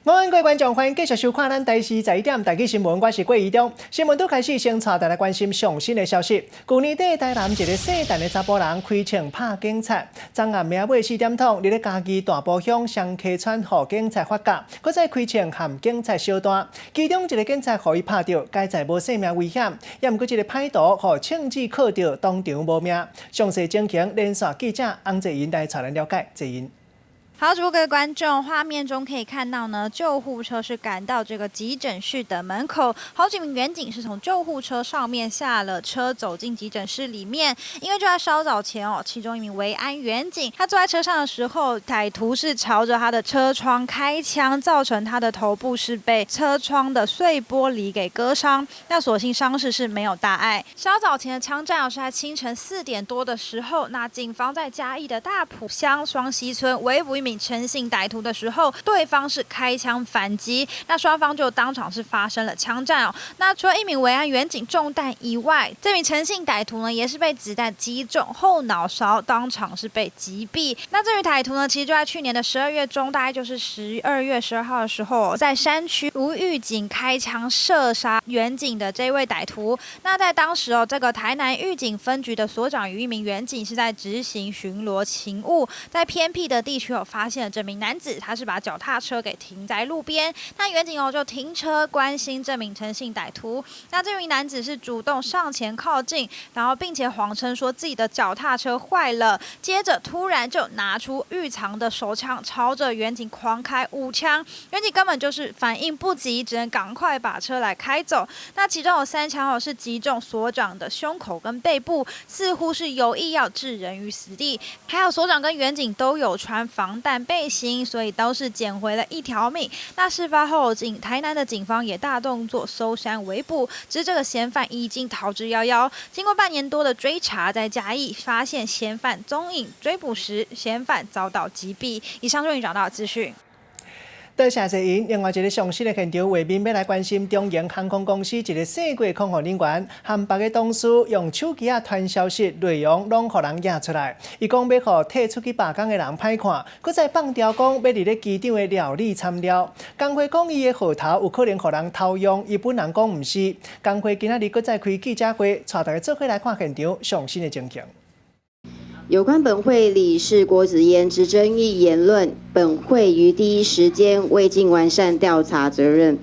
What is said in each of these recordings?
我们各位观众，欢迎继续收看咱台视11点台记新闻，我是郭怡中。新闻都开始，先带大家关心上新的消息。去年底，台南一个姓陈的查甫人开枪拍警察，昨暗暝尾4点钟，伫咧嘉义大埔乡双溪川，互警察发觉，搁再开枪和警察相弹，其中一个警察互伊拍到，该在无性命危险，也毋过一个歹徒互枪支靠着，当场无命。详细情形，连线记者洪泽英来带咱了解。泽英。好，各位观众，画面中可以看到呢，救护车是赶到这个急诊室的门口，好几名员警是从救护车上面下了车，走进急诊室里面。因为就在稍早前哦，其中一名维安员警，他坐在车上的时候，歹徒是朝着他的车窗开枪，造成他的头部是被车窗的碎玻璃给割伤。那所幸伤势是没有大碍。稍早前的枪战是在清晨4点多的时候，那警方在嘉义的大埔乡双溪村围捕一名陈姓歹徒的时候，对方是开枪反击，那双方就当场是发生了枪战哦。那除了一名维安员警中弹以外，这名陈姓歹徒呢也是被子弹击中后脑勺，当场是被击毙。那这名歹徒呢，其实就在去年的12月中，大概就是12月12号的时候，在山区无预警开枪射杀员警的这位歹徒。那在当时哦，这个台南预警分局的所长与一名员警是在执行巡逻勤务，在偏僻的地区有发现了这名男子，他是把脚踏车给停在路边，那员警就停车关心这名陈姓歹徒。那这名男子是主动上前靠近，然后并且谎称说自己的脚踏车坏了，接着突然就拿出预藏的手枪，朝着员警狂开5枪。员警根本就是反应不及，只能赶快把车来开走。那其中有3枪是击中所长的胸口跟背部，似乎是有意要置人于死地。还有所长跟员警都有穿防弹背心，所以都是捡回了1条命。那事发后，台南的警方也大动作搜山围捕，只是这个嫌犯已经逃之夭夭。经过半年多的追查，在嘉义发现嫌犯踪影，追捕时嫌犯遭到击毙。以上就是你找到的资讯。多谢谢因。另外一个详细的现场画面，要来关心中营航空公司一个姓郭空服人员和别个同事用手机传消息，内容拢互人影出来。伊讲要互退出去罢工的人歹看，搁再放调讲要伫咧机场的料理参料。工会讲伊的号头有可能互人偷用，伊本人讲毋是。工会今仔日搁再开记者会，带大家做伙来看现场详细的情形。有关本会理事郭子嫣之争议言论，本会于第一时间未尽完善调查责任，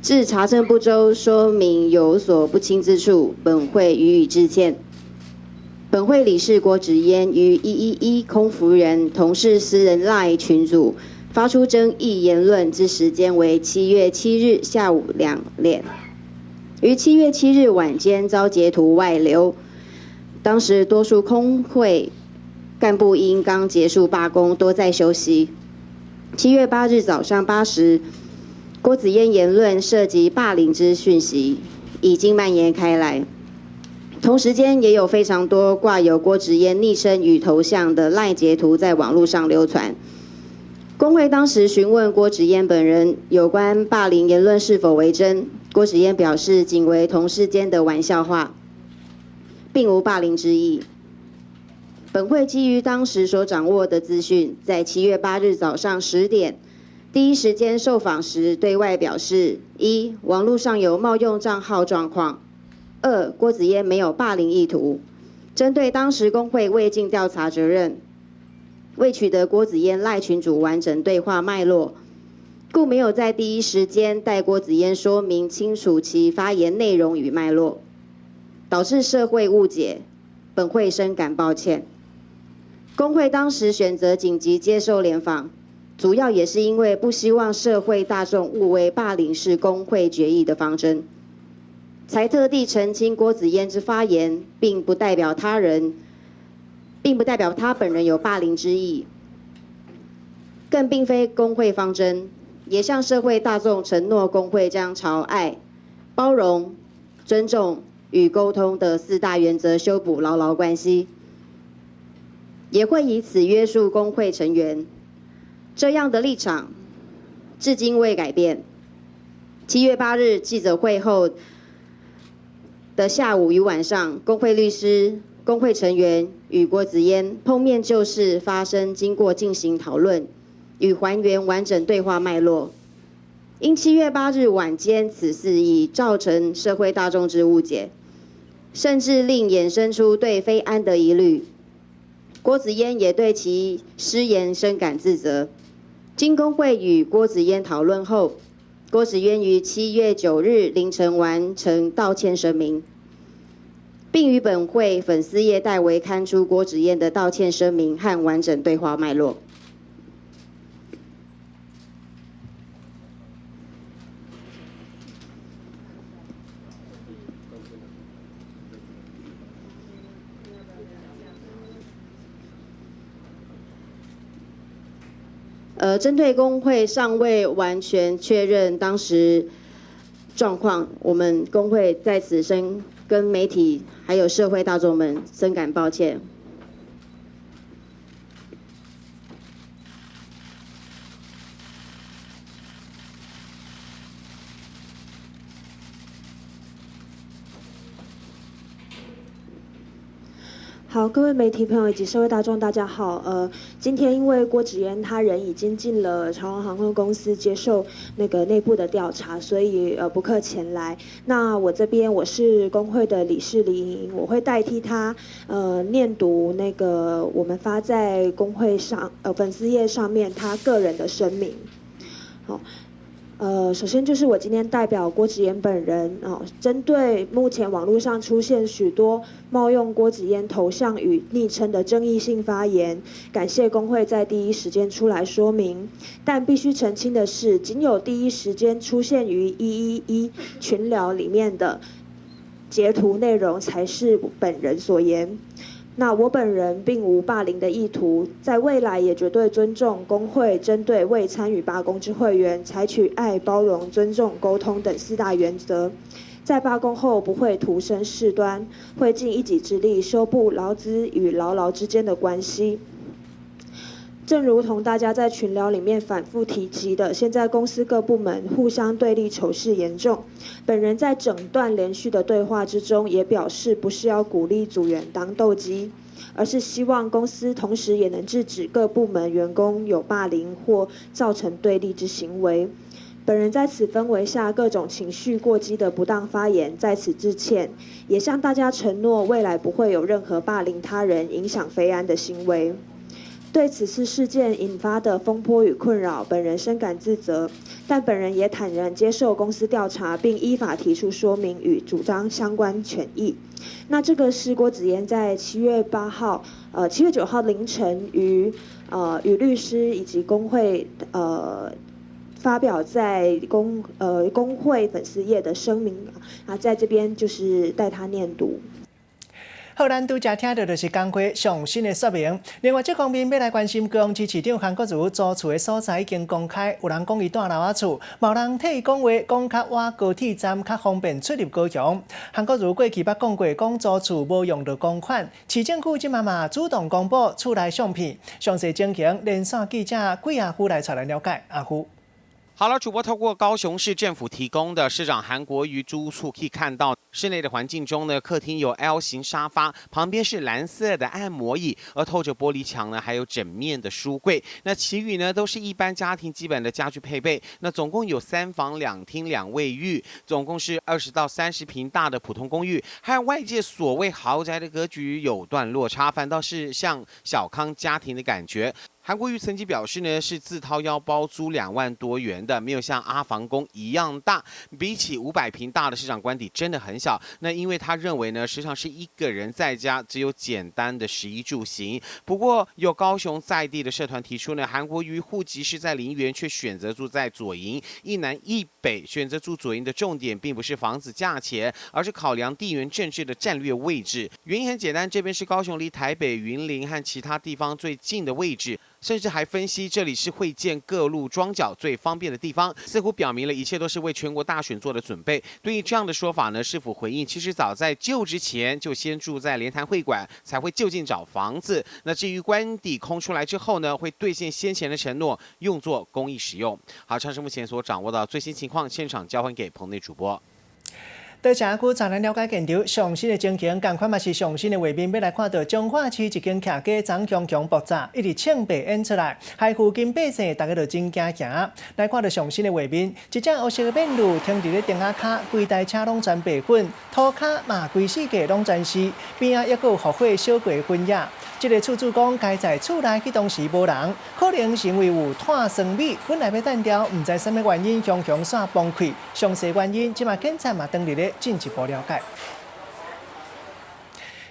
致查证不周，说明有所不清之处，本会予以致歉。本会理事郭子嫣于111空服人同事私人 LINE 群组发出争议言论之时间为7月7日下午2点，于7月7日晚间遭截图外流。当时多数空会干部因刚结束罢工，多在休息。7月8日早上8时，郭子嫣言论涉及霸凌之讯息，已经蔓延开来。同时间也有非常多挂有郭子嫣昵称与头像的赖截图在网络上流传。工会当时询问郭子嫣本人有关霸凌言论是否为真，郭子嫣表示仅为同事间的玩笑话，并无霸凌之意。本会基于当时所掌握的资讯，在7月8日早上10点，第一时间受访时对外表示：1. 网络上有冒用账号状况；2. 郭子嫣没有霸凌意图。针对当时工会未尽调查责任，未取得郭子嫣赖群组完整对话脉络，故没有在第一时间代郭子嫣说明清楚其发言内容与脉络，导致社会误解，本会深感抱歉。工会当时选择紧急接受联访，主要也是因为不希望社会大众误为霸凌是工会决议的方针，才特地澄清郭子嫣之发言，并不代表他本人有霸凌之意，更并非工会方针，也向社会大众承诺工会将朝爱、包容、尊重与沟通的4大原则修补牢牢关系，也会以此约束工会成员。这样的立场至今未改变。7月8日记者会后的下午与晚上，工会律师、工会成员与郭子嫣碰面就事发生经过进行讨论，与还原完整对话脉络。因7月8日晚间此事已造成社会大众之误解，甚至令衍生出对非安的疑虑。郭子嫣也对其失言深感自责。经工会与郭子嫣讨论后，郭子嫣于7月9日凌晨完成道歉声明，并于本会粉丝页代为刊出郭子嫣的道歉声明和完整对话脉络。针对工会尚未完全确认当时状况，我们工会在此跟媒体还有社会大众们深感抱歉。好，各位媒体朋友以及社会大众，大家好。今天因为郭子嫣他人已经进了长荣航空公司接受那个内部的调查，所以不克前来。那我这边我是工会的理事李莹莹，我会代替他念读那个我们发在工会上粉丝页上面他个人的声明。好。首先就是我今天代表郭子嫣本人针对目前网络上出现许多冒用郭子嫣头像与昵称的争议性发言，感谢工会在第一时间出来说明。但必须澄清的是，仅有第一时间出现于111群聊里面的截图内容才是本人所言。那我本人并无霸凌的意图，在未来也绝对尊重工会针对未参与罢工之会员采取爱、包容、尊重、沟通等4大原则。在罢工后不会徒生事端，会尽一己之力修补劳资与劳劳之间的关系。正如同大家在群聊里面反复提及的，现在公司各部门互相对立，仇视严重。本人在整段连续的对话之中也表示，不是要鼓励组员当斗鸡，而是希望公司同时也能制止各部门员工有霸凌或造成对立之行为。本人在此氛围下各种情绪过激的不当发言，在此致歉，也向大家承诺未来不会有任何霸凌他人、影响非安的行为。对此次事件引发的风波与困扰，本人深感自责，但本人也坦然接受公司调查，并依法提出说明与主张相关权益。那这个是郭子嫣在7月9号凌晨与律师以及工会发表在工会粉丝页的声明在这边就是带他念读。好，咱拄则听到就是工会上新的说明。另外，这方面要来关心高雄市市长韩国瑜租厝的所在已经公开，有人讲伊住楼仔厝，嘛有人替伊讲话，讲较晏高铁站较方便出入高雄。韩国瑜过去捌讲过，讲租厝无用到公款，市政府即嘛主动公布厝内相片，详细情形，连线记者桂阿夫来带来了解。阿夫。好了，主播透过高雄市政府提供的市长韩国瑜租屋处可以看到，室内的环境中呢，客厅有 L 型沙发，旁边是蓝色的按摩椅，而透着玻璃墙呢，还有整面的书柜。那其余呢，都是一般家庭基本的家具配备。那总共有3房2厅2卫浴，总共是20到30平大的普通公寓，和外界所谓豪宅的格局有段落差，反倒是像小康家庭的感觉。韩国瑜曾经表示呢，是自掏腰包租2万多元的，没有像阿房宫一样大。比起500平大的市场官邸，真的很小。那因为他认为呢，实际上是一个人在家，只有简单的食衣住行。不过有高雄在地的社团提出呢，韩国瑜户籍是在林园，却选择住在左营，一南一北。选择住左营的重点并不是房子价钱，而是考量地缘政治的战略位置。原因很简单，这边是高雄离台北、云林和其他地方最近的位置。甚至还分析这里是会建各路庄脚最方便的地方，似乎表明了一切都是为全国大选做的准备。对于这样的说法呢，是否回应？其实早在就职前就先住在莲潭会馆，才会就近找房子。那至于官邸空出来之后呢，会兑现先前的承诺，用作公益使用。好，这是目前所掌握的最新情况，现场交还给棚内主播。在社区才能了解现场上新的情形，同款嘛是上新的画面，要来看到彰化市一间徛街长强强爆炸，一直枪被演出来，害附近百姓大家都真惊行。来看到上新的画面，一只黑色的面路停伫咧顶下卡，规台车拢全白粉，涂骹嘛规世界拢全是，边仔抑佫有复火小过烟野。这个厝主讲，家在厝内去当时无人，可能是因为有炭酸米，本来要单掉，唔知什么原因，强强煞崩溃。详细原因，即马警察嘛当日咧进一步了解。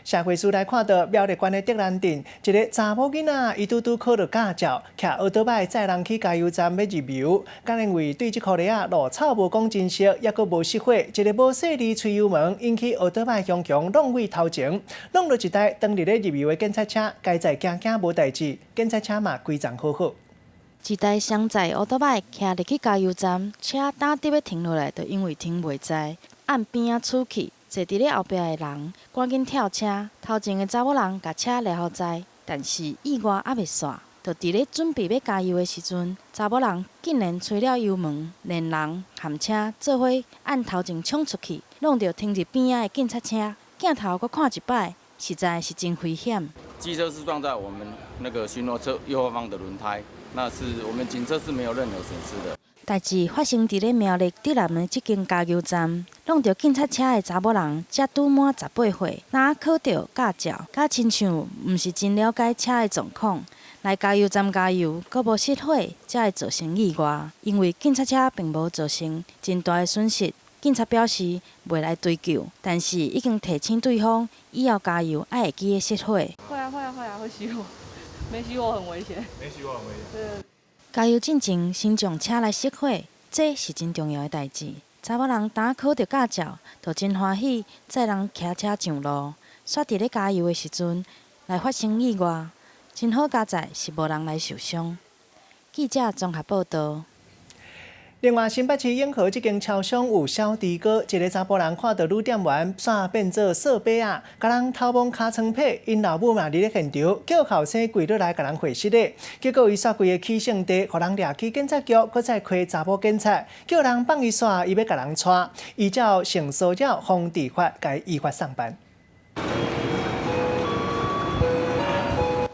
社会事来看到苗栗县的德兰镇，一个查某囡仔伊拄考到驾照，骑奥多摆载人去加油站要入油，敢因为对这颗粒路草无讲真实，抑佫无熄火，一个无细力吹油门，引起奥多摆强强弄位头前，弄落一台当日咧入油的警察车，家在惊惊无代志，警察车嘛规站好好。一台双载奥多摆骑入去加油站，车打直要停落来，就因为停袂在，按边仔出去。坐伫咧后壁的人赶紧跳车，头前的查某人甲车拉好在，但是意外还袂煞，就伫咧准备要加油的时阵，查某人竟然吹了油门，连人含车做伙按头前冲出去，弄到停伫边仔的警察车，镜头搁看一摆，实在是真危险。机车是撞在我们那个巡逻车右后方的轮胎，那是我们警车是没有任何损失的。代志发生伫咧苗栗德南的这间加油站，弄到警察车的查某人才拄满18岁，哪考到驾照，甲亲像毋是真了解车的状况，来加油站加油，阁无熄火，才会造成意外。因为警察车并无造成真大的损失，警察表示袂来追究，但是已经提醒对方以后加油爱会记得熄火。会啊，会熄火，没熄火很危险。没熄火很危险。对。加油进前先将车来熄火，这是真重要的代志。查某人打考到驾照，就真欢喜载人骑车上路，煞伫咧加油的时阵来发生意外，真好佳在是无人来受伤。记者综合报道。另外，新北市永和这间超商有小猪哥，一个查甫人看到女店员煞变做扫把仔，甲人偷摸尻川被，因老母嘛伫咧现场，叫后生跪落来甲人回失礼，结果伊煞规个起性地，互人掠去警察局，搁再开查某警察，叫人放伊煞，伊要甲人带，依照性骚扰防治法，该依法上班。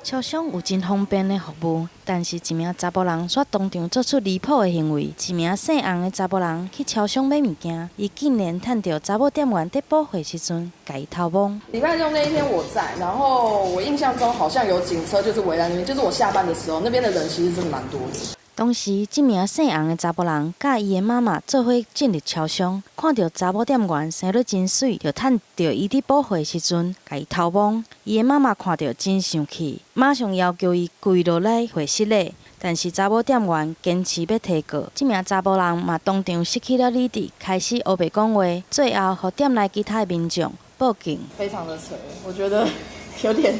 超商有真方便的服务，但是一名查甫人却当场做出离谱的行为。一名姓洪的查甫人去超商买物件，伊竟然趁到查某店员在补货时阵，甲伊偷摸。礼拜六那一天我在，然后我印象中好像有警车就是围在那边，就是我下班的时候，那边的人其实真的蛮多的。当时，这名姓洪的查甫人甲伊的妈妈做伙进入超商，看到查某店员生得真水，就趁到伊伫补货时阵，甲伊偷摸。伊的妈妈看到真生气，马上要求伊跪落来回失礼，但是查某店员坚持要提告。这名查甫人嘛当场失去了理智，开始黑白讲话，最后互店内其他的民众报警。非常的扯，我觉得有点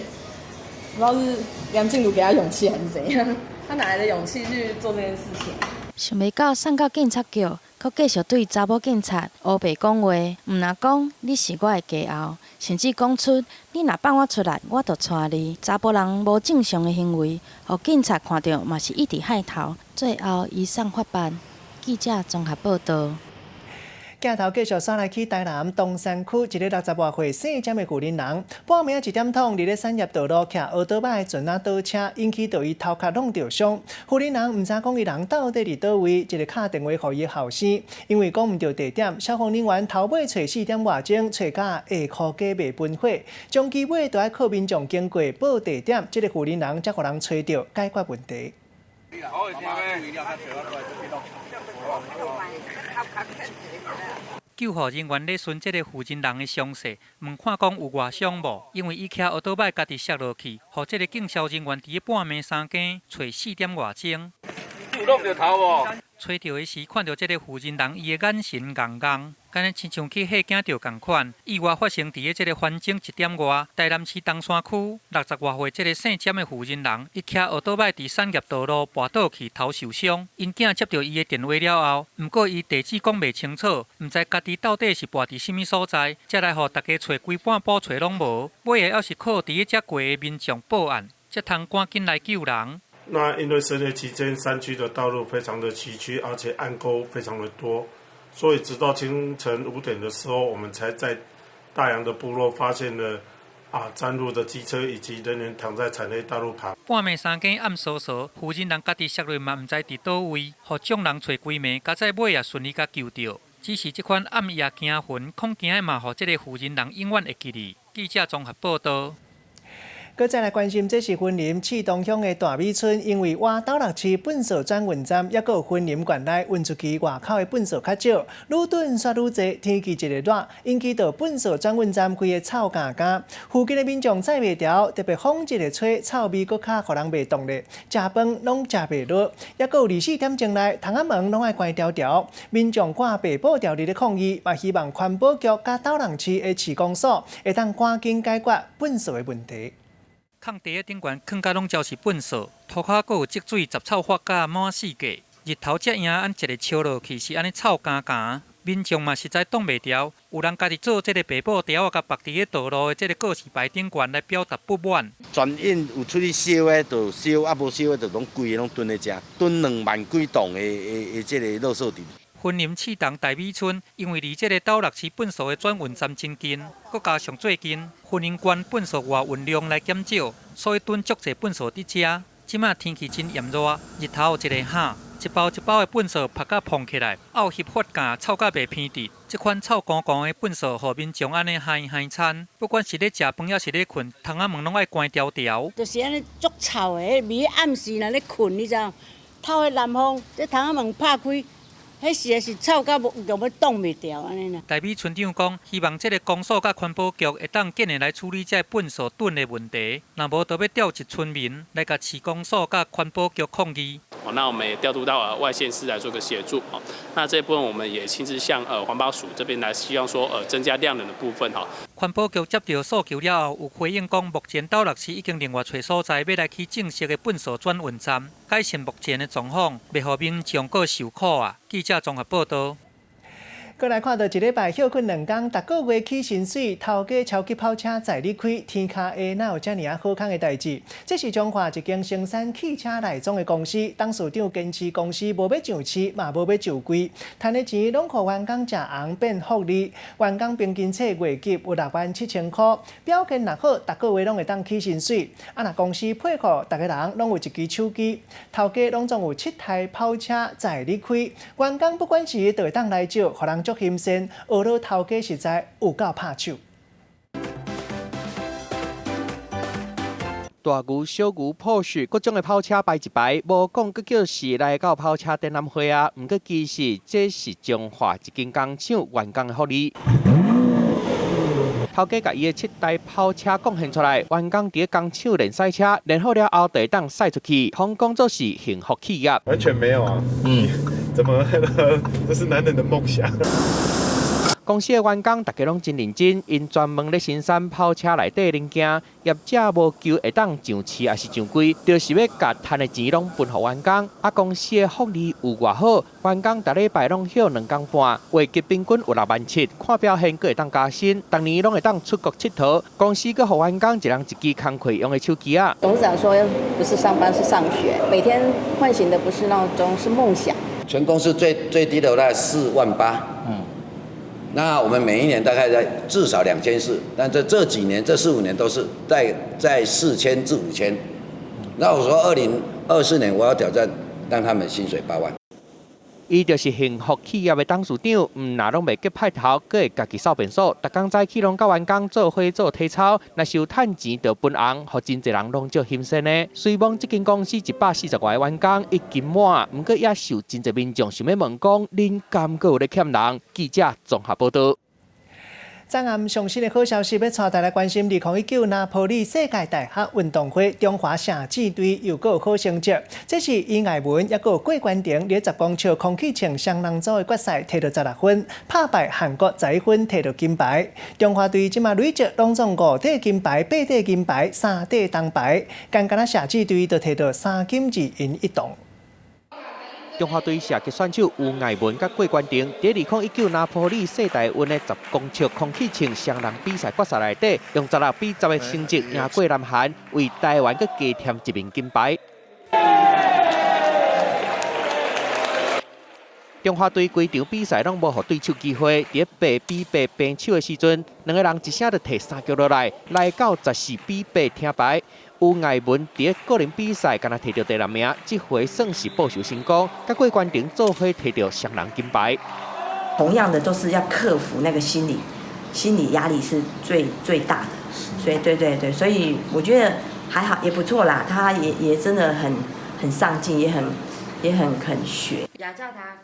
不知道是梁静茹给他勇气还是怎样。他哪来的勇气去做这件事情？想袂到送到警察局，佮继续对查某警察黑白讲话，毋若讲你是我的家后，甚至讲出你若放我出来，我就带你。查甫人无正常的行为，互警察看到嘛是一直害头，最后移送法办。记者综合报道。镜头继续刷来去台南东山区一个60多岁姓詹的女人，半暝1点钟，伫咧产业道路骑奥多摆船仔倒车，引起到伊头壳弄着伤。女人毋知讲伊人到底伫倒位，一个敲电话互伊后生，因为讲毋着地点，消防人员头尾找4点外钟，找到下裤价未分火，将机尾就爱靠民众经过报地点，这个女人才互人找到解决问题。救护人员咧询这个负责人的伤势，问看讲有外伤无？因为伊骑奥多摆家己摔落去，互这个警消人员伫半暝3更找4点外钟。有弄着头无？找到的时，看到这个负责人，伊的眼神怣怣，敢若亲像去吓惊着共款。意外发生伫这个环境1点外，台南市东山区60多岁这个姓詹的负责人，伊骑奥多摆伫产业道路跋倒去，头受伤。因囝接到伊的电话了后，不过伊地址讲袂清楚，毋知家己到底是跋伫什么所在，才来互大家找规半晡找拢无。尾下还是靠伫遮过的民众报案，才通赶紧来救人。那因为深夜期间，山区的道路非常的崎岖，而且暗沟非常的多，所以直到清晨5点的时候，我们才在大洋的部落发现了沾入的机车以及人员躺在产业道路旁。半暝3更暗疏疏，附近人家己摔落嘛，唔知伫倒位，互众人找规暝，甲在尾也顺利甲救着。只是这款暗夜惊魂、恐惊的嘛，互这个附近人永远会记哩。记者综合报道。搁再来关心，这是云林市东乡的大美村，因为挖斗六市粪扫转运站，也有云林县内运出去外口的粪扫较少，愈囤煞愈济。天气一日热，引起到粪扫转运站规个臭干干，附近的民众载袂调，特别风一个吹，臭味搁较互人袂动力，食饭拢食袂落。也有24点钟内，窗仔门拢爱关条条。民众挂白布条例的抗议，嘛希望环保局甲斗六市的市公所会当赶紧解决粪扫的问题。空地的顶悬囥甲拢照是粪扫，涂骹阁有积水、杂草发甲满世界。日头遮影按一个烧落去是安尼臭干干，民众嘛实在挡袂牢。有人家己做这个白布条啊，甲绑伫咧道路的这个告示牌顶悬来表达不满。全院有出去烧的就烧，啊无烧的就拢规个拢囤咧遮，囤2万几栋的这个垃圾场。云林市东大美村，因为离这个斗六市粪扫的转运站真近，佮加上最近云林县粪扫外运量来减少，所以囤足侪粪扫伫遮。即马天气真炎热，日头有一个喊，一包一包的粪扫拍甲碰起来，凹翕发架，臭甲袂偏直。这款臭光光的粪扫，互民众安尼嗨餐，不管是咧食饭还是咧困，窗仔门拢爱关条条。就是安尼足臭的，味暗时若咧困，你知影？透的南风，这窗仔门拍开。迄实在是臭到要挡袂掉安尼啦。大美村长讲，希望这个公所甲环保局会当建议来处理这粪扫囤的问题，若无就要调集村民来甲市公所甲环保局抗议。那我们也调度到外县市来做个协助。那这部分我们也亲自向环保署这边来，希望说增加量能的部分哈。环保局接到诉求了后，有回应讲，目前斗六市已经另外找所在，要来起正式的粪扫转运站，改善目前的状况，袂互民众搁受苦啊。记者综合报道。过来看到一礼拜休困2天，逐个月起薪水，头家超级跑车载你开，天骹下哪有遮尔好康的代志？这是中华一间生产汽车内装的公司，董事长坚持公司无要上市，嘛无要上柜，赚的钱拢互员工食红变福利。员工平均册月给有67000块，表现若好，逐个月拢会当起薪水。若公司配合，逐个人拢有一支手机，头家拢总有7台跑车载你开，员工不管时就会当来借，互人足新鲜，学到头家实在有够拍手。大牛、小牛、Porsche 各种的跑车排一排，无讲佫叫是来到跑车展览会啊。毋过其实这是中华一间工厂员工的福利。头家甲伊的7台跑车贡献出来，员工伫工厂练赛车，练好了后就当赛出去，通讲做是幸福企业。完全没有啊，怎么这是男人的梦想。公司的员工大家拢真认真，因专门咧生产跑车内底零件，业者无求会当上市也是上柜，就是要甲赚的钱拢分互员工。啊，公司的福利有偌好，员工逐礼拜拢休2天半，月给平均有67000，看表现佫会当加薪，逐年拢会当出国佚佗。公司佫互员工一人一支工课用的手机啊。董事长说，不是上班是上学，每天唤醒的不是闹钟，是梦想。全公司最低的大概4万8，那我们每一年大概在至少2400，但这几年这4、5年都是在4000至5000。那我说2024年我要挑战让他们薪水8万。伊就是幸福企业的董事长，若拢袂结派头，佫会家己扫便所，逐工早起拢甲员工做伙做体操，若是有趁钱就分红，互真侪人拢足欣赏的。虽望这间公司140多个员工已经满，毋过也受真侪民众想要问讲，恁敢佫有咧欠人？记者综合报道。昨暗上新的好消息，要带大家关心2019拿坡里世界大学运动会中华城市队又有好成绩。这是伊艾文也有郭冠廷在10公尺空气枪双人组的决赛摕到16分，拍败韩国11分摕到金牌。中华队即马累积拢总5块金牌、8块金牌、3块铜牌，刚刚城市队就摕到3金2银1铜。中华队射击选手吴艾文甲郭冠廷在2019拿坡里世大运的10公尺空气枪双人比赛决赛内底，用16比10的成绩赢过南韩，为台湾佮加添1面金牌。中华队规场比赛拢无互对手机会，伫8比8平手的时阵，两个人一声就摕3球落来，来到14比8听牌。吴爱文伫个人比赛敢若摕到第6名，这回算是报仇成功，甲过关顶做伙摕到双人金牌。同样的都是要克服那个心理压力是最大的，所以对，所以我觉得还好，也不错啦。他也真的很上进，也很肯学。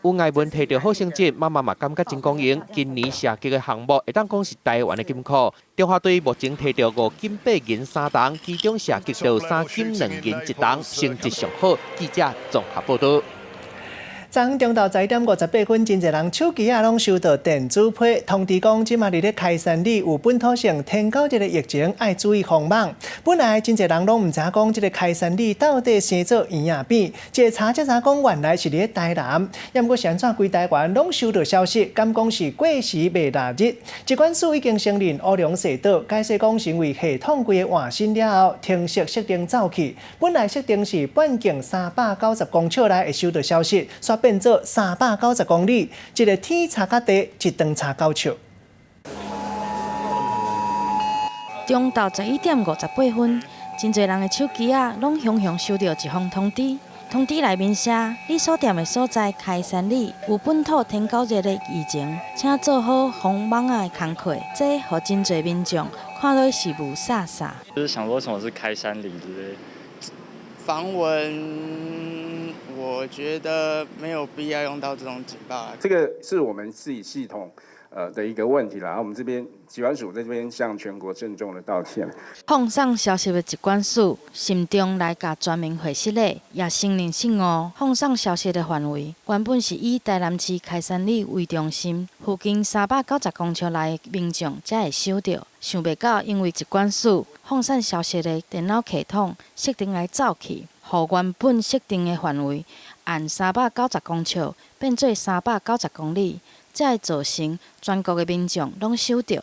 吴爱文摕到好成绩，妈妈嘛感觉真光荣。今年射击的项目会当讲是台湾的金库。中华队目前摕到5金8银3铜，其中射击就有3金2银1铜，成绩上好。记者综合报道。昨中昼11点58分，真侪人手机拢收到电子批通知讲，即马伫咧开山里有本土性天狗日的疫情，爱注意防网。本来真侪人拢唔知讲，即个开山里到底生做圆啊扁，一查才知讲原来是伫咧台南。也毋过现在规台湾拢收到消息，敢讲是过时未腊日。疾管署已经承认乌龙蛇岛，解释讲是因为系统规个换新了后，停息设定走去。本来设定是半径390公尺内会收到消息，变做390公里，一个天差甲地，一顿差9尺。中昼11点58分，真侪人的手机拢熊收到一封通知，通知内面写：你所店的所在开山里有本土天狗日的疫情，请做好防网的工作。这互真侪民众看到是无煞煞。就是想说为什么是开山里之类。防蚊，我觉得没有必要用到这种警报。这个是我们自己系统的一个问题啦。我们这边疾管署在这边向全国郑重的道歉。放送消息的疾管署心中来甲全民回息咧，也承认失误。放送消息的范围原本是以台南市开山里为中心，附近390公尺内的民众才会收到。想袂到，因为疾管署放散消息的电脑系统设定来走去，互原本设定的范围按390公尺变做390公里，才会造成全国的民众拢收到。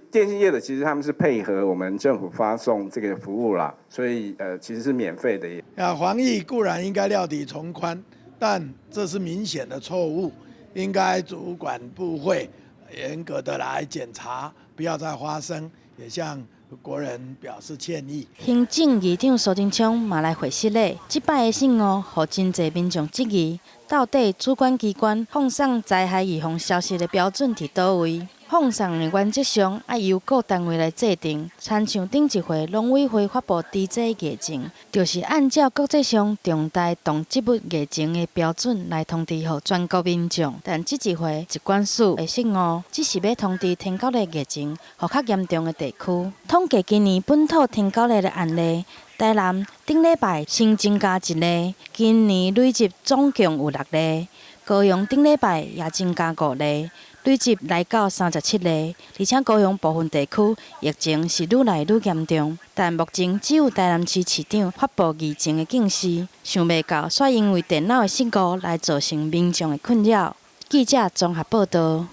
电信业的其实他们是配合我们政府发送这个服务啦，所以其实是免费的。防疫固然应该料敌从宽，但这是明显的错误，应该主管部会严格的来检查，不要再发生，也向国人表示歉意。行政议长苏贞昌嘛来回息咧，即摆的失误，互真侪民众质疑，到底主管机关放送灾害预防消息的标准伫倒位？放送的原则上爱由各单位来制定，参像顶一回农委会发布低这疫情，就是按照国际上重大动植物疫情的标准来通知予全国民众。但这一回疾管署的失误，只是要通知天狗类疫情予较严重的地区。统计今年本土天狗类的案例，台南顶礼拜新增加1例，今年累计总共有6例；高雄顶礼拜也增加5例。累计来到37例，而且高雄部分地区疫情是愈来愈严重，但目前只有台南市市长发布疫情的警示，想袂到却因为电脑的失误来造成民众的困扰。记者综合报道。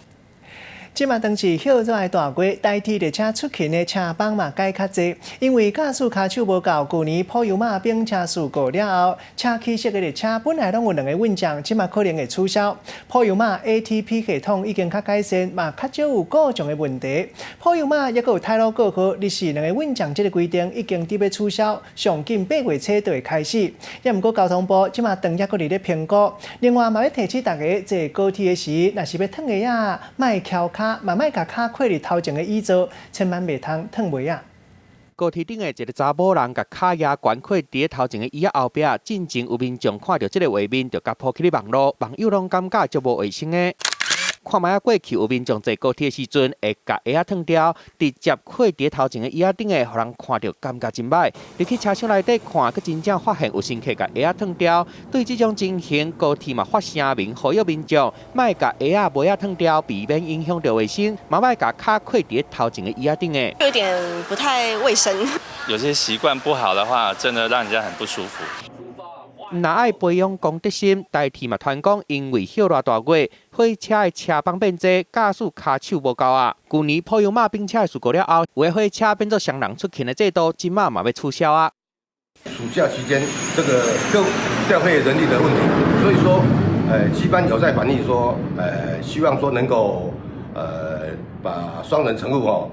即马当是休热的大月，代替列车出勤的车帮嘛改较济，因为驾驶骹手无够。去年普悠玛并车事故了后，车起色的列车本来拢有2个运将，即马可能会取消。普悠玛 ATP 系统已经较改善，嘛较少有故障的问题。普悠玛也有泰罗过河，日时2个运将这个规定已经伫要取消，上近8月初就会开始。也毋过交通部即马当也搁伫咧评估。另外嘛要提醒大家，坐高铁的时，若是要脱鞋啊，莫翘骹。嘛莫甲骹跨入头前的椅座，千万袂通脱鞋啊！高铁顶的一个查某人，甲骹牙悬跨伫头前的椅仔后壁，进前有民众看到这个画面，就甲抛去咧网络，网友拢感觉足无卫生的。看卖过去有民众坐高铁的时阵，会甲鞋仔脱掉，直接跨伫头前的椅仔顶的，互人看到感觉真歹。入去车厢内底看，佮真正发现有乘客甲鞋仔脱掉。对这种情形，高铁嘛发声明呼吁民众，莫甲鞋仔袜仔脱掉，避免影响到卫生，嘛莫甲骹跨伫头前的椅仔顶的。有点不太卫生。有些习惯不好的话，真的让人家很不舒服。若爱培养公德心，代替嘛团讲，因为休热大月，火车的车帮变多，驾驶骹手无够啊。去年普悠玛并车的事故了后，有的火车变做双人出勤的制度，今嘛嘛要取消啊。暑假期间，这个各调配人力的问题，所以说西班有在反映说，希望说能够把双人乘务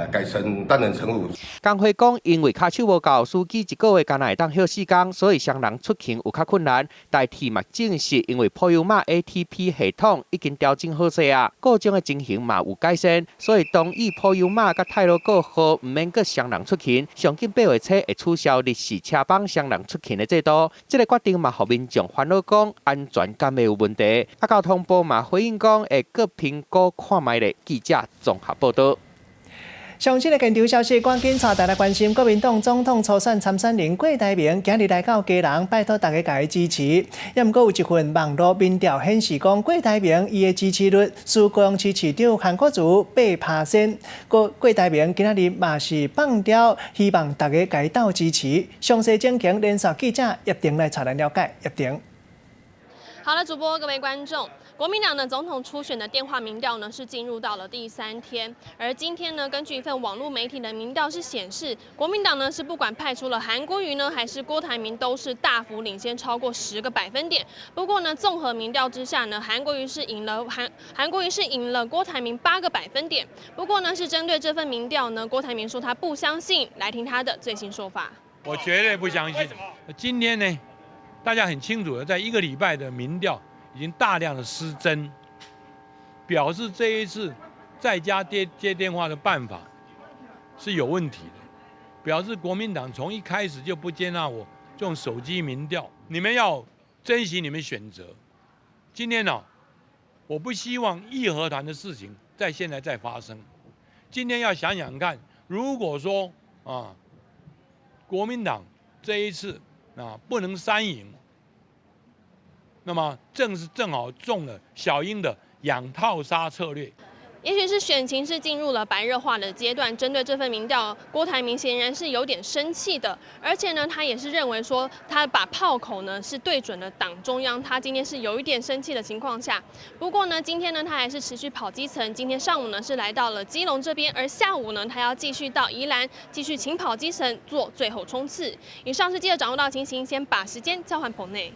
改成单人乘务。工会讲，因为卡手无够，司机一个月敢若会当休4天，所以双人出勤有较困难。代替嘛证实，因为普悠玛 ATP 系统已经调整好势啊，各种的情形嘛有改善，所以同意普悠玛甲泰罗国号唔免搁双人出勤，上近8月初会取消日式车帮双人出勤的制度。这个决定嘛，互民众烦恼讲安全敢会有问题。交通部嘛回应讲，会搁评估看卖咧。记者综合报道。上新的现场消息，赶紧带大家关心国民党总统初选参选人郭台铭今日来到基隆，拜托大家加支持。也毋过有一份网络民调显示，讲郭台铭伊的支持率输高雄市市长韩国瑜8%。郭台铭今日嘛是放调，希望大家加斗支持。详细情形，连线记者叶婷来带咱了解。叶婷。好了，主播各位观众，国民党的总统初选的电话民调呢是进入到了第3天，而今天呢，根据一份网络媒体的民调是显示，国民党呢是不管派出了韩国瑜呢还是郭台铭，都是大幅领先超过10个百分点。不过呢，综合民调之下呢，韩国瑜是赢了郭台铭8个百分点。不过呢，是针对这份民调呢，郭台铭说他不相信，来听他的最新说法。我绝对不相信。今天呢，大家很清楚的，在1个礼拜的民调已经大量的失真，表示这一次在家接电话的办法是有问题的，表示国民党从一开始就不接纳我这种手机民调。你们要珍惜你们选择。今天呢，我不希望义和团的事情在现在再发生。今天要想想看，如果说国民党这一次不能3赢，那么正好中了小英的养套杀策略。也许是选情是进入了白热化的阶段，针对这份民调，郭台铭显然是有点生气的，而且呢，他也是认为说他把炮口呢是对准了党中央，他今天是有一点生气的情况下。不过呢，今天呢他还是持续跑基层，今天上午呢是来到了基隆这边，而下午呢他要继续到宜兰继续勤跑基层做最后冲刺。以上是记者掌握到情形，先把时间交还棚内。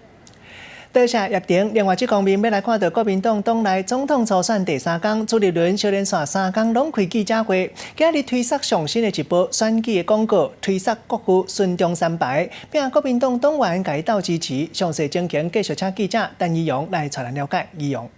多谢叶婷。另外，这方面要来看到国民党党内总统初选第3天，朱立伦小连续3天拢开记者会，今日推出上新的一部选举的广告，推出各区孙中山牌，并国民党党员改斗支持。详细情形继续请记者陈怡勇来带咱了解。怡勇。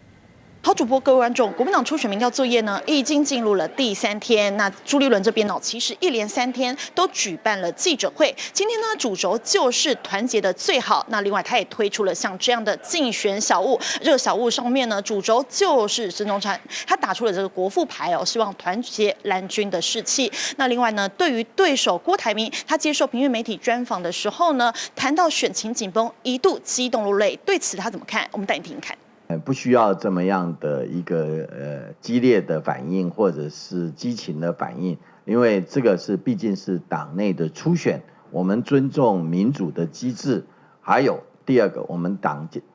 好，主播各位观众，国民党初选民调作业呢已经进入了第3天。那朱立伦这边呢，其实一连3天都举办了记者会。今天呢，主轴就是团结的最好。那另外，他也推出了像这样的竞选小物。这个小物上面呢，主轴就是孙中山，他打出了这个国父牌哦，希望团结蓝军的士气。那另外呢，对于对手郭台铭，他接受平面媒体专访的时候呢，谈到选情紧绷，一度激动落泪。对此他怎么看？我们带你听听看。不需要这么样的一个激烈的反应或者是激情的反应，因为这个毕竟是党内的初选，我们尊重民主的机制。还有第二个，我们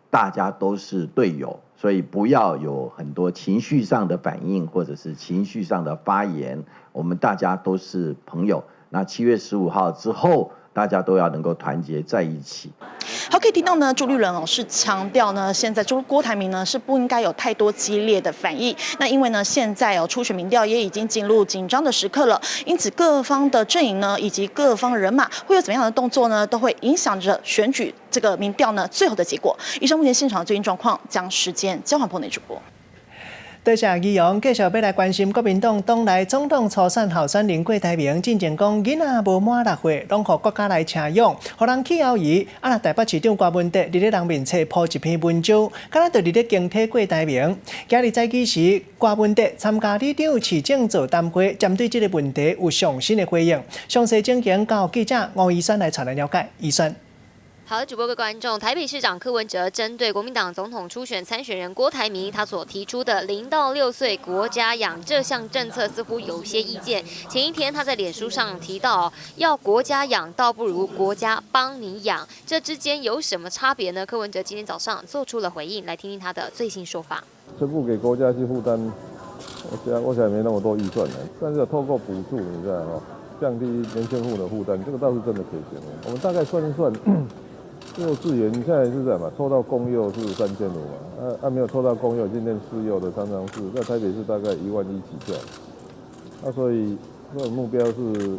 大家都是队友，所以不要有很多情绪上的反应或者是情绪上的发言。我们大家都是朋友。那7月15号之后，大家都要能够团结在一起。好，可以听到呢，朱立伦是强调呢，现在郭台铭呢是不应该有太多激烈的反应。那因为呢，现在初选民调也已经进入紧张的时刻了，因此各方的阵营呢，以及各方人马会有怎么样的动作呢，都会影响着选举这个民调呢最后的结果。以上目前现场的最新状况，将时间交还棚内主播。多谢议员，继续要来关心国民党党内总统初选候选人郭台铭，进前讲囡仔无满6岁，拢互国家来请养，互人气后移。若台北市长郭文德伫咧人面册铺一篇文章，敢若就伫咧警惕郭台铭。今日早起时，郭文德参加里长市政座谈会，针对这个问题有上新的回应。详细情形交记者吴医生来带咱了解。医生。好的，主播各位观众，台北市长柯文哲针对国民党总统初选参选人郭台铭，他所提出的0到6岁国家养这项政策似乎有些意见。前一天他在脸书上提到，要国家养倒不如国家帮你养，这之间有什么差别呢？柯文哲今天早上做出了回应，来听听他的最新说法。全部给国家去负担，我想没那么多预算的，但是透过补助，你知道吗？降低年轻户的负担，这个倒是真的可行。我们大概算一算。幼稚园现在是这样嘛，抽到公幼是3500嘛，没有抽到公幼，今天私幼的常常是在台北市大概11000起跳，所以目标是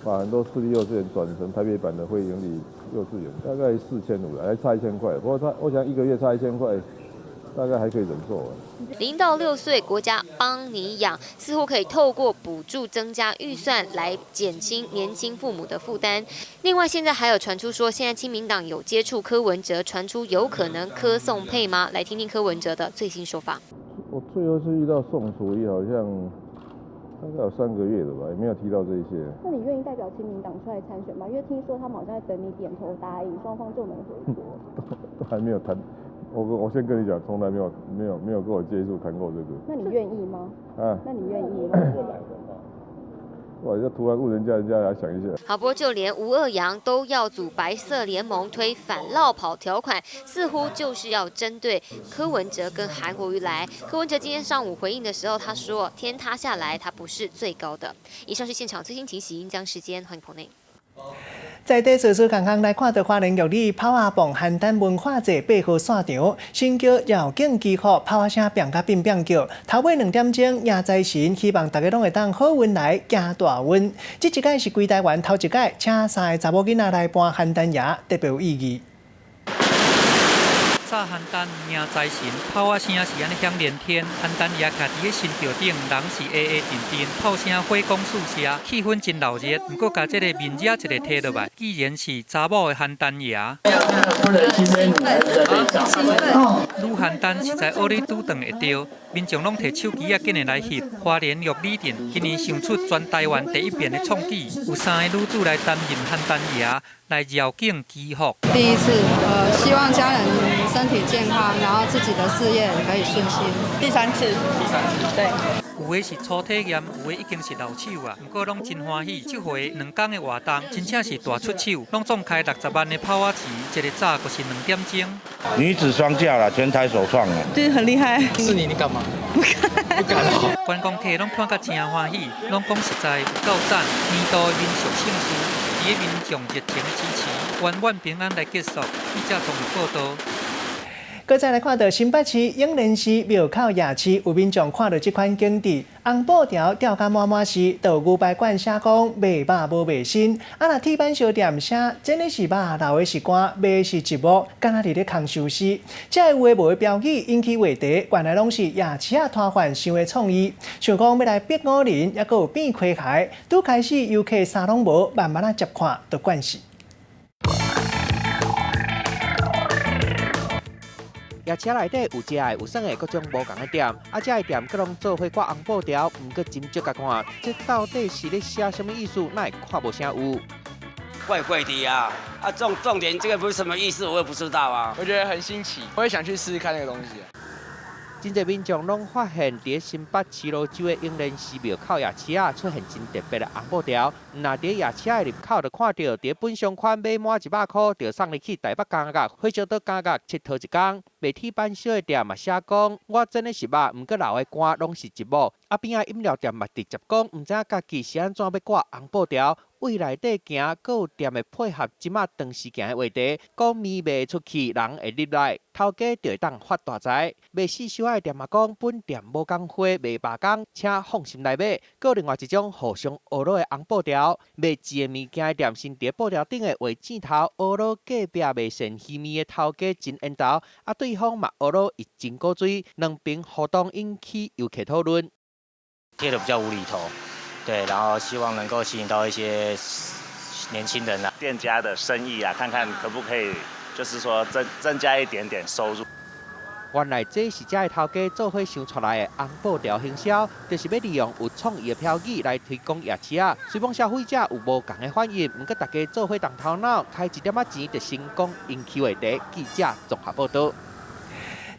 把很多私立幼稚园转成台北版的非营利幼稚园，大概4500，还差1000块，不过我想1个月差1000块，大概还可以忍受。0到6岁，国家帮你养，似乎可以透过补助增加预算来减轻年轻父母的负担。另外，现在还有传出说，现在亲民党有接触柯文哲，传出有可能柯宋配吗？来听听柯文哲的最新说法。我最后是遇到宋楚瑜，好像大概有3个月了吧，也没有提到这些。那你愿意代表亲民党出来参选吗？因为听说他们好像在等你点头答应，双方就能合作。都还没有谈。我先跟你讲，从来没有跟我接触谈过这个。那你愿意吗？那你愿意吗？哇，这突然问人家来想一下。好，不过就连吴二阳都要组白色联盟推反落跑条款，似乎就是要针对柯文哲跟韩国瑜来。柯文哲今天上午回应的时候，他说天塌下来，他不是最高的。以上是现场最新情形，将时间还给棚内。在地social空空来看到花莲玉里跑阿蹦邯郸文化节8号散场，新桥绕境几号跑阿声变甲变叫，头尾2点钟迎财神，希望大家拢会当好运来行大运。这一届是规台湾头一届，请3个查某囡仔来搬邯郸爷，特别有意义。炸邯郸迎财神，炮啊声是安尼响连天，邯郸爷徛伫个新桥顶，人是沉，炮声火光四射，气氛真闹热。不过，甲这个面子一个摕落来，既然是查某的邯郸爷，女邯郸实在学你拄当会着。民众拢摕手机紧来翕，花莲玉里镇今年想出全台湾第一遍的创举，有3个女子来担任邯郸爷来绕境祈福。第一次，希望家人身体健康，然后自己的事业也可以顺心。第3次，对。有的是初体验，有的已经是老手啊，不过拢真欢喜。这回2天的活动，真正是大出手，拢总开60万的炮仔池，一个炸就是2点钟。女子双架啦，全台首创啊，就是很厉害。是你干嘛？不敢哦。观光客拢看甲真欢喜，拢讲实在有够赞。年度民俗盛事，伫个民众热情支持，圆满平安来结束。记者综合报道。搁再来看到新北市永仁市庙口夜市，有民众看到这款景致，红布条吊甲满满是，就有牛排馆写讲卖肉无卖身，若铁板烧店写真的是肉，流的是肝，卖的是一幕，敢若伫咧空收尸。这个有诶无诶标语引起话题，原来拢是夜市摊贩想诶创意，想讲要来逼五人，还佫有变开鞋，拄开始游客啥拢无，慢慢接看就惯势。夜市内底有食的、有耍的各种无同的店，这个店各拢做伙挂红布条，毋过真少甲看，这到底是咧写什么意思？哪会看无啥有？怪怪的呀！重点这个不是什么意思，我也不知道啊。我觉得很新奇，我也想去试试看那个东西。真侪民众拢发现，伫新北市路州的永仁寺庙口夜市出现真特别的红布条。那伫夜市的入口就看到，伫本商款买满100块，就送入去台北感觉火烧岛感觉佚佗一天。卖铁板烧的店嘛写讲，我真的是肉，毋过老的肝拢是一幕。边仔饮料店嘛直接讲，毋知影家己是安怎要挂红布条。为内底行，阁有店的配合即马长时间的话题，讲米卖出去，人会入来，头家就会当发大财。卖四烧的店嘛讲，本店无工花，卖罢工，请放心来买。阁另外一种互相学落的红布条，卖钱的物件的店先伫布条顶的画箭头，学落隔壁卖神鱼面的头家真缘投，对方嘛学落伊真古锥，两边互动引起游客讨论。贴的比较无厘头。对，然后希望能够吸引到一些年轻人啊，店家的生意啊，看看可不可以，就是说增加一点点收入。原来这是这个头家做伙想出来的红布条行销，就是要利用有创意的标语来推广夜市啊。虽讲消费者有无同的反应，不过大家做伙动头脑，开1点仔钱就成功引起话题。记者综合报道。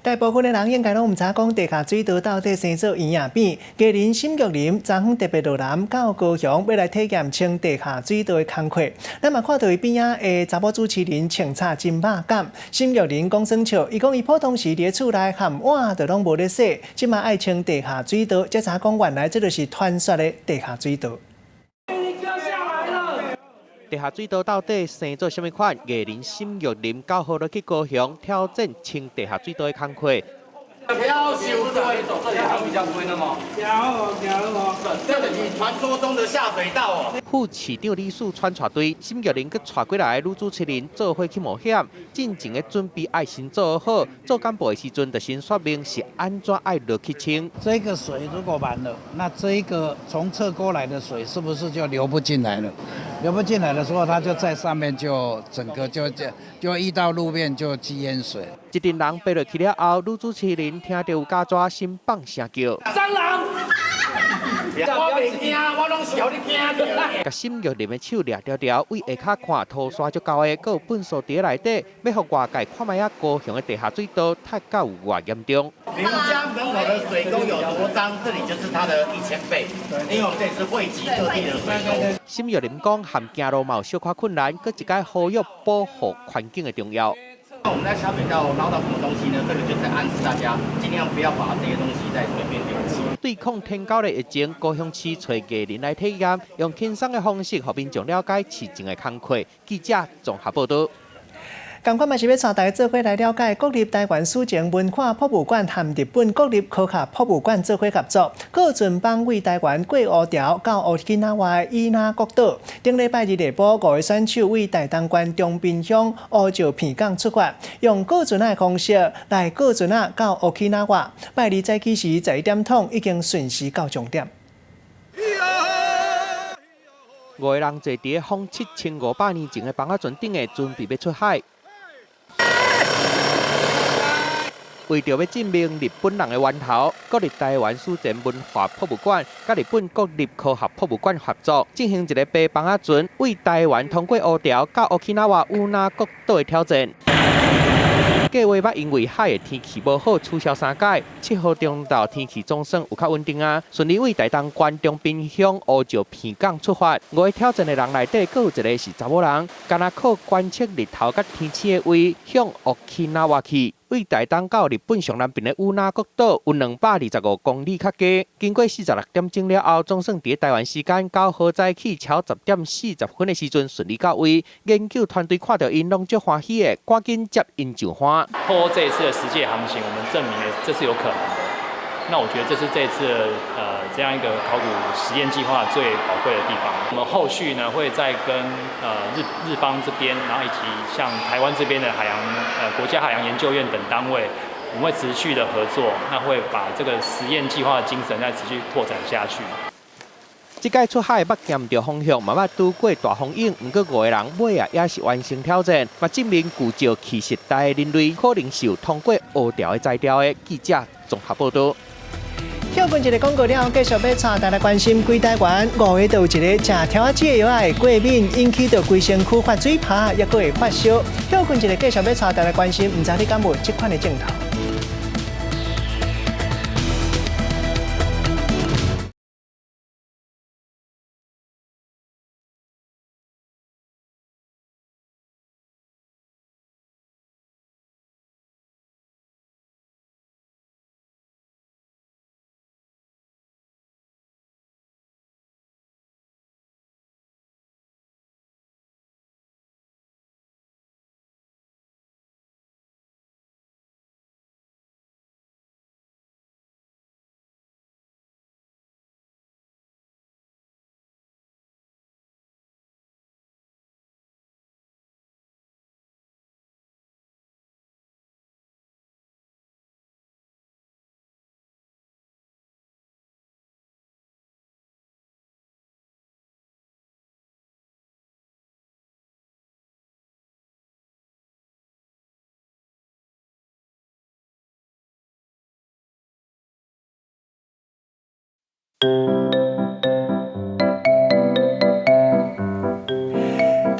大部分的人应该拢唔知讲地下水道到底生做圆影边。嘉仁新玉林昨昏特别落南到高雄，要来体验清地下水道的工课。咱嘛看到伊边仔的查某主持人清擦真肉感。新玉林讲生笑，伊讲伊普通时伫厝内含碗都拢无咧洗，即嘛爱清地下水道，才知讲原来这就是传说的地下水道。地下水道到底生做什么款？艺人沈玉琳到何落去高雄挑战清地下水道的工课。不要修这里还比较贵的吗？这就是传说中的下水道哦。副市长李树川带队，沈玉琳佮带过来的女主持人做伙去冒险，进前的准备爱先做好，做干部的时阵就先说明是安怎爱落去清。这个水如果满了，那这一个从侧沟来的水是不是就流不进来了？流不进来的时候，它就在上面就整个就溢到路面就积淹水。一群人爬落去了后，女主持人听到有家抓心放声叫。蟑螂！我袂惊，我拢是互你听到。甲沈玉琳的手抓条条，为下骹看涂刷足够的，佮有粪扫伫内底，要互外界看卖啊高雄的地下水道太到有偌严重。您家门口的水沟有多脏，这里就是它的1000倍，因为我们这是汇集各地的水沟。沈玉琳讲，含行路嘛有小可困难，佮一概呼吁保护环境的重要。我们在下水道捞到什么东西呢？这个就是暗示大家尽量不要把这些东西在水边丢弃。对抗天高的疫情，高雄市找艺人来体验，用轻松的方式，让民众了解市情的工课。记者综合报道。同款嘛是要带大家做伙来了解国立台湾史前文化博物馆和日本国立科学博物馆做伙合作，各准帮为台湾过乌条到奥基纳瓦的伊那国岛。顶礼拜日下晡，5个选手为台东县中滨乡乌石片港出发，用各船的方式来各船到奥基纳瓦。拜日早起时11点钟已经顺时到终点。 5个人坐伫方7500年前的房仔船顶的，准备要出海。为着要证明日本人的源头，国立台湾史前文化博物馆甲日本国立科学博物馆合作，进行一个爬房仔船为台湾通过乌条到奥基纳瓦乌那国岛的挑战。 计划捌因为海的天气无好，取消3届。7号中昼天气总算有较稳定啊，顺利为台东县中滨乡乌石片港出发。5个挑战的人内底，阁有一个是查某人，干那靠观测日头甲天气的位向奥基纳瓦去。 为台东到日本上南边的乌那国岛有225公里较加，经过46点钟了后，总算伫台湾时间9号早起超10点40分的时阵顺利到位。研究团队看到因拢足欢喜的，赶紧接因上岸。透过这一次的实践航行，我们证明了这是有可能的。那我觉得这是这次这样一个考古实验计划最宝贵的地方。我们后续呢会再跟日方这边，然后以及像台湾这边的国家海洋研究院等单位，我们会持续的合作，那会把这个实验计划的精神再持续拓展下去。 这届出海捌咸着风向，嘛捌拄过大风影，不过5个人尾啊也是完成挑战，嘛证明具有气势大的人类可能是有通过乌条的材料的。记者综合报道。 休困一个广告了，继续要带大家关心规台湾5月就有一个食条解药的过敏，引起到规身躯发水泡，也佫会发烧。休困一个继续要带大家关心，唔知你敢无这款的镜头？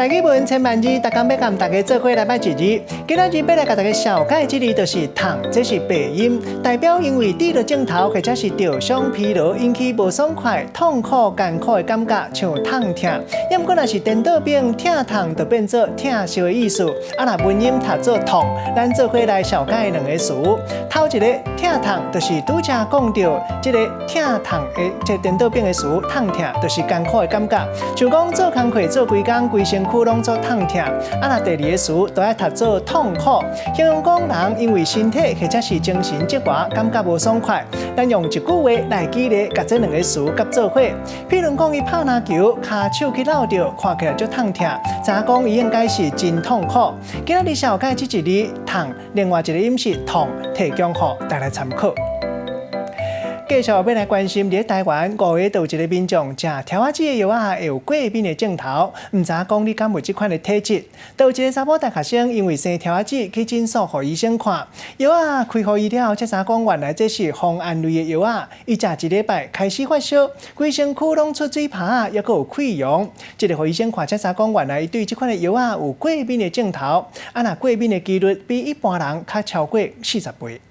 大家问千万字，大家要甲大家做伙来摆一字。今仔日要来甲大家小解这字，就是“痛”，这是病音，代表因为低了镜头或者是照相疲劳，引起无爽快、痛苦、艰苦的感觉，像痛痛。要不过若是颠倒变痛痛，就变做痛烧的意思。啊，若文音读做痛，咱做伙来小解两个词。头一个痛痛，就是拄则讲到这个痛痛的这颠倒变的词，痛痛就是艰苦的感觉，像讲做工课做规工，规身躯拢做痛痛。啊，若第二个词都要读做痛苦，形容讲人因为身体或者是精神折磨，感觉无爽快。咱用一句话来举例，甲这两个词甲做伙。譬如讲，伊拍篮球，骹手去拗着，看起来就痛痛，知影讲伊应该是真痛苦。今仔日小解这一字痛，另外一个音是痛，提供互大家参考。继续要来关心，伫台湾5月有一个民众食条仔子的药啊，会有过敏的症头，唔知讲你敢有这款的体质？有一个查某大学生因为生条仔子去诊所互医生看，药啊开互伊了，才知讲原来这是风胺类的药啊。伊食一礼拜开始发烧，规身躯拢出水泡，抑佫有溃疡。这个互医生看才知讲原来伊对这款的药啊有过敏的症头，啊那过敏的几率比一般人较超过40倍。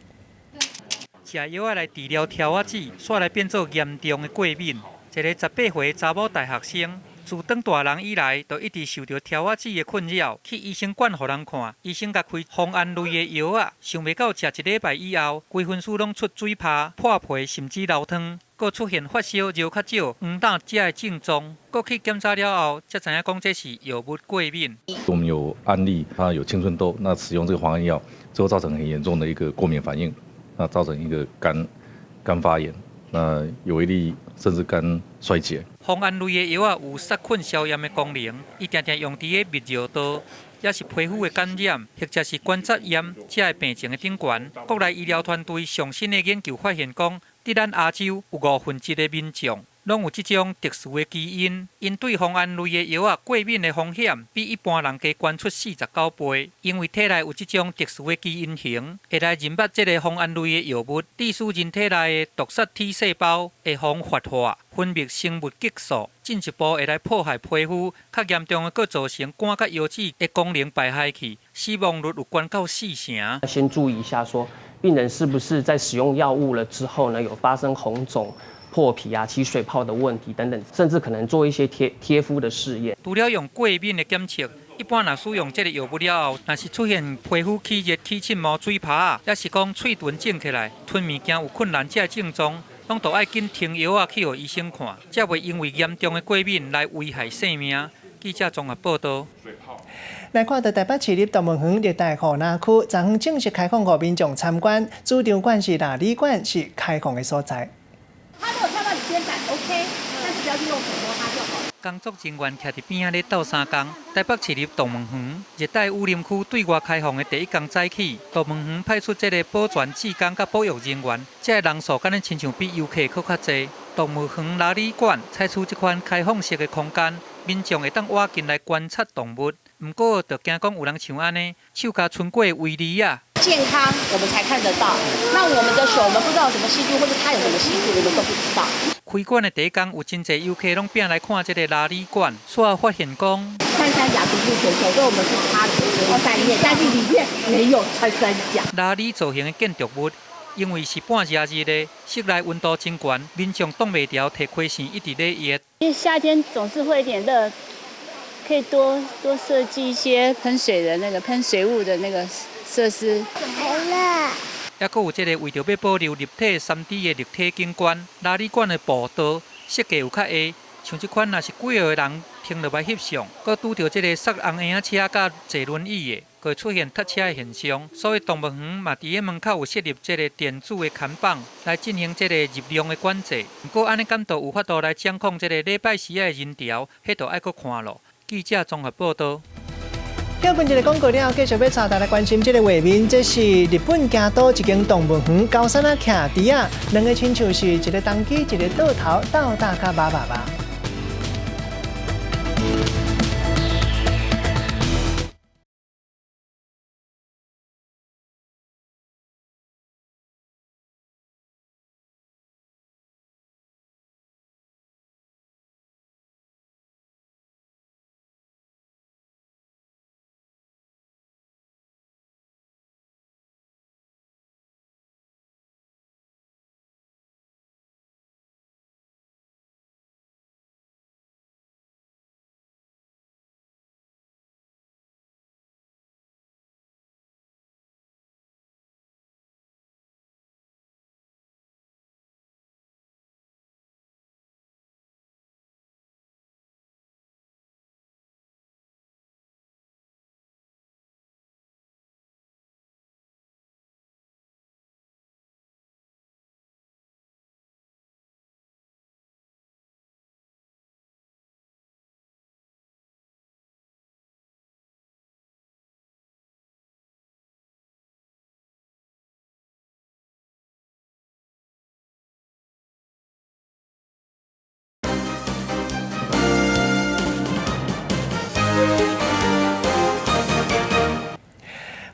食药啊来治疗条仔子，煞来变做严重的过敏。一个18岁查某大学生，自当大人以来，就一直受到条仔子的困扰。去医生馆互人看，医生甲开风胺类的药啊，想袂到食一礼拜以后，规身躯拢出水泡、破皮，甚至流汤，佫出现发烧、热较少、黄疸这的症状。佫去检查了后，才知影讲这是药物过敏。我们有案例，他有青春痘，那使用这个防胺药之后，造成很严重的一个过敏反应。那造成一个肝发炎，那有一例甚至肝衰竭。风胺类的药啊有杀菌消炎的功能，伊常常用伫个蜜药刀，也是皮肤的感染，或者是关节炎这个病情的顶悬。国内医疗团队上新的研究发现讲，伫咱亚洲有1/5的民众。拢有这种特殊的基因，因对风胺类的药啊过敏的风险比一般人加悬出49倍。因为体内有这种特殊的基因型，会来认识这个风胺类的药物，致使人体内的毒杀 T 细胞会防活化，分泌生物激素，进一步会来破坏皮肤，较严重的，佫造成肝甲腰子的功能败坏去，死亡率有关到40%。先注意一下说，病人是不是在使用药物了之后呢，有发生红肿、破皮啊、起水泡的问题等等，甚至可能做一些贴敷的试验。除了用过敏的检测，一般若使用这个药物了后，若是出现皮肤起热、起荨毛、水泡啊，也是讲喙唇肿起来、吞物件有困难这症状，拢都爱紧停药啊去互医生看，才袂因为严重的过敏来危害性命。记者综合报道。来看到台北市立动物园热带雨林区，昨昏正式开放给民众参观，主场馆是哪里馆是开放的所在。他如果跳到你肩膀 OK， 但是不要去用手摸它就好了。工作人员徛伫边仔咧斗相共。台北市立动物园热带雨林区对外开放的第一天早起，动物园派出这个保全志工甲保育人员，这个人数敢若亲像比游客佫较侪。动物园拉里馆采取这款开放式的空间，民众会当挖进来观察动物。不过，就惊讲有人像安尼，手甲伸过围篱啊。健康我们才看得到，那我们的手我们不知道有什么细菌，或者它有什么细菌，我们都不知道。开馆的第一天，有真侪游客拢拼来看这个拉里馆，煞发现讲，穿山甲不是全球，所以我们是它的3页，但是里面没有穿山甲。拉里造型的建筑物。因为是半热的，室内温度真悬，民众挡袂牢，摕开线一直咧热。因为夏天总是会有点热，可以多设计一些喷水的那个喷水雾的那个设施。好了。还佫有这个为着要保留立体3D 的立体景观，拉里馆的步道设计有较下，像这款若是几个人停落来翕相，佫拄着这个塞红婴仔车甲坐轮椅的。会出现塞车的现象，所以动物园嘛伫个门口有设立这个电子的看板来进行这个入量的管制。不过安尼敢都有法度来掌控这个礼拜时的人潮，迄都爱佫看咯。记者综合报道。休困一个广告了，继续要带大家关心这个画面，这是日本京都一间动物园，高山啊徛伫啊，两个亲像是一个东鸡，一个倒头，倒大甲爸爸。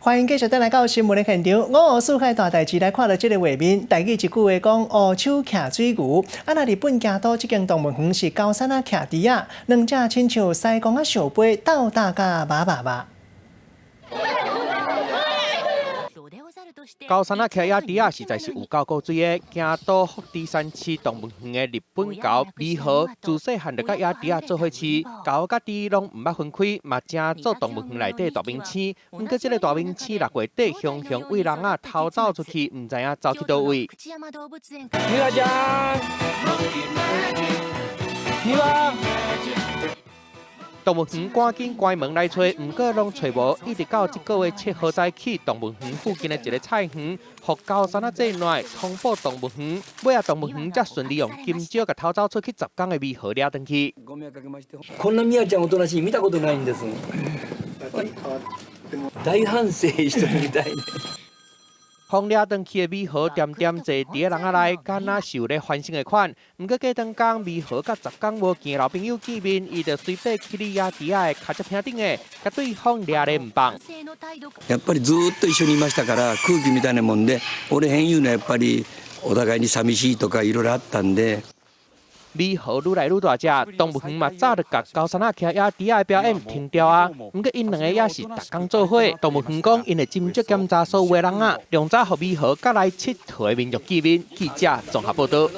欢迎继续登来到新闻的现场。554世界大代志来看到这个画面，台语一句话讲“乌手骑水牛”。那日本京都这间动物园是高山骑猪仔，两只亲像西公相背，斗打甲麻。高山骑野猪仔实在是有够古锥的。京都福知山市动物园的日本猴美和，自细汉就甲野猪仔做伙饲，猴甲猪拢唔捌分开，嘛正做动物园内底大明星。不过这个大明星6月底雄为人啊逃走出去，唔知影走去倒位。米拉酱，米拉。动物园赶紧关门来找，不过拢找无，一直到这个月7号早起，动物园附近的一个菜园，互高山这内通报动物园，尾啊动物园才顺利用金蕉甲逃走出去10天的美猴抓登去。こんなミヤちゃんおとなしい見たことないんです。大反省してみたいね。放抓登去的美猴点坐伫个人仔内，敢若受咧反省的款。不过过当天，美猴甲10天无见老朋友见面，伊就随便去哩野猪仔的脚趾顶顶的，甲对方抓咧唔放。やっぱりずっと一緒にいましたから空気みたいなもんで、俺変言うのはやっぱりお互いに寂しいとかいろいろあったんで。美猴愈来愈大只，动物园嘛早就甲高山骑野猪仔的表演停掉啊。不过因两个也是逐工做伙，动物园讲因会斟酌检查所有的人啊，量早互美猴甲来佚佗的民众见面。记者综合报道。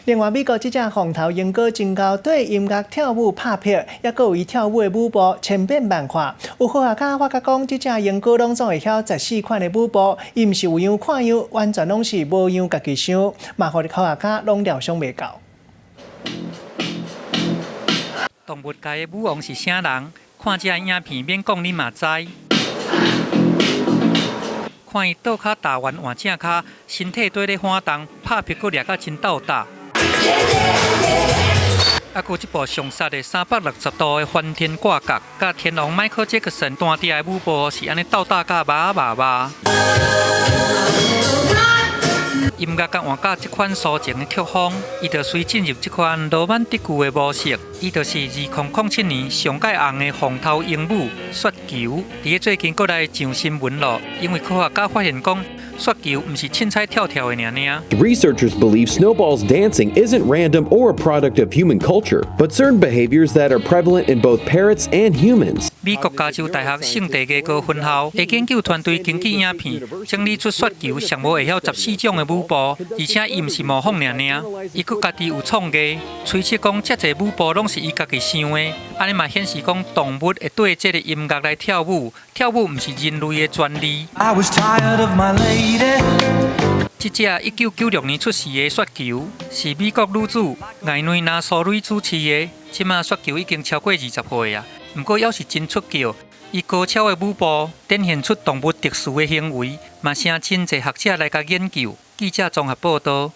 另外，美国这只红头鹦哥真高对音乐跳舞拍片，也佮有伊跳舞的舞步千变万化。有科学家发觉讲，这只鹦哥拢总会晓14款的舞步，伊毋是有样看样，完全拢是无样家己想，嘛互科学家拢料想袂到。动物界的舞王是啥人？看这影片免讲你嘛知。看伊倒脚打完换正脚，身体对咧晃动，拍屁股掠甲真斗大。还有一部上杀的360度的翻天挂角，甲天王迈克杰克逊单地的舞步是安尼斗大甲麻。音乐甲换甲这款抒情的曲风，伊就随进入这款罗曼蒂克的模式。伊就是2007年上届红的红头鹦鹉雪球，伫最近搁来上新闻咯，因为科学家发现讲，雪球毋是凊彩跳的尔。Researchers believe Snowball's dancing isn't random or a product of human culture, but certain behaviors that are prevalent in both parrots and humans. 美国加州大学圣地牙哥分校的研究团队根据影片整理出雪球上无会晓14种的舞步，而且伊毋是模仿尔，伊佫家己有创意，吹测讲遮侪舞步拢是伊家己想的，安尼嘛显示讲动物会对这个音乐来跳舞，跳舞毋是人类的专利。这只1996年出世的雪球是美国女子艾内娜苏瑞主持的，即马雪球已经超过20岁啊。不过要是真出叫，伊高超的舞步展现出动物特殊的行为，嘛成真侪学者来甲研究。记者综合报道。